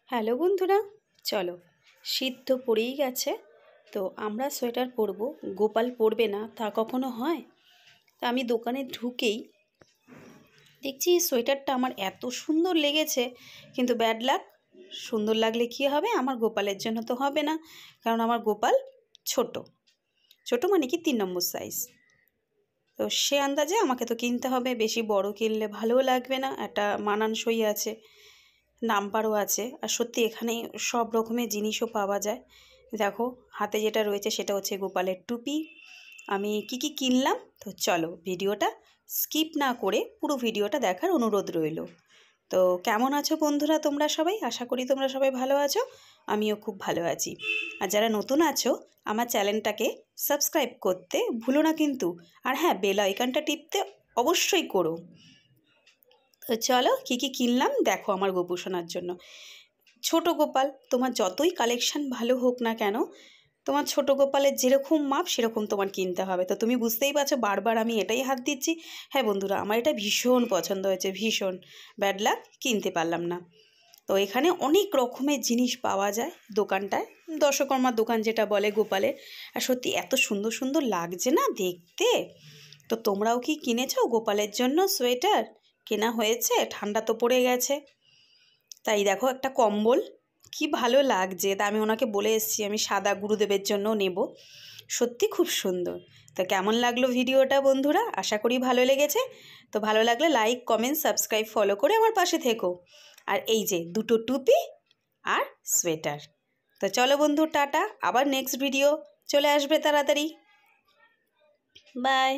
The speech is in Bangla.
হ্যালো বন্ধুরা, চলো শীত তো পড়েই গেছে। তো আমরা সোয়েটার পরবো, গোপাল পরবে না তা কখনো হয়? তা আমি দোকানে ঢুকেই দেখছি এই সোয়েটারটা আমার এত সুন্দর লেগেছে, কিন্তু ব্যাড লাক, সুন্দর লাগলে কি হবে, আমার গোপালের জন্য তো হবে না। কারণ আমার গোপাল ছোট, ছোট মানে কি 3 নম্বর সাইজ। তো সে আন্দাজে আমাকে তো কিনতে হবে, বেশি বড় কিনলে ভালোও লাগবে না। একটা মানানসই আছে, নাম্বারও আছে, আর সত্যি এখানে সব রকমের জিনিসও পাওয়া যায়। দেখো হাতে যেটা রয়েছে সেটা হচ্ছে গোপালের টুপি। আমি কি কি কিনলাম, তো চলো ভিডিওটা স্কিপ না করে পুরো ভিডিওটা দেখার অনুরোধ রইল। তো কেমন আছো বন্ধুরা তোমরা সবাই? আশা করি তোমরা সবাই ভালো আছো, আমিও খুব ভালো আছি। আর যারা নতুন আছো আমার চ্যানেলটাকে সাবস্ক্রাইব করতে ভুলো না কিন্তু, আর হ্যাঁ, বেল আইকনটা টিপতে অবশ্যই করো। তো চলো কী কী কিনলাম দেখো আমার গোপু সোনার জন্য। ছোট গোপাল, তোমার যতই কালেকশান ভালো হোক না কেন, তোমার ছোট গোপালের যেরকম মাপ সেরকম তোমার কিনতে হবে। তো তুমি বুঝতেই পারছো বারবার আমি এটাই হাত দিচ্ছি। হ্যাঁ বন্ধুরা, আমার এটা ভীষণ পছন্দ হয়েছে, ভীষণ। ব্যাড লাক, কিনতে পারলাম না। তো এখানে অনেক রকমের জিনিস পাওয়া যায় দোকানটায়, দশকর্মার দোকান যেটা বলে গোপালের। আর সত্যি এত সুন্দর সুন্দর লাগছে না দেখতে। তো তোমরাও কি কিনেছো গোপালের জন্য সোয়েটার? কেনা হয়েছে? ঠান্ডা তো পড়ে গেছে। তাই দেখো একটা কম্বল, কি ভালো লাগছে। তা আমি ওনাকে বলে এসেছি আমি সাদা গুরুদেবের জন্য নেব। সত্যি খুব সুন্দর। তো কেমন লাগলো ভিডিওটা বন্ধুরা? আশা করি ভালো লেগেছে। তো ভালো লাগলে লাইক, কমেন্ট, সাবস্ক্রাইব, ফলো করে আমার পাশে থেকো। আর এই যে দুটো টুপি আর সোয়েটার। তো চলো বন্ধু, টাটা, আবার নেক্সট ভিডিও চলে আসবে তাড়াতাড়ি। বাই।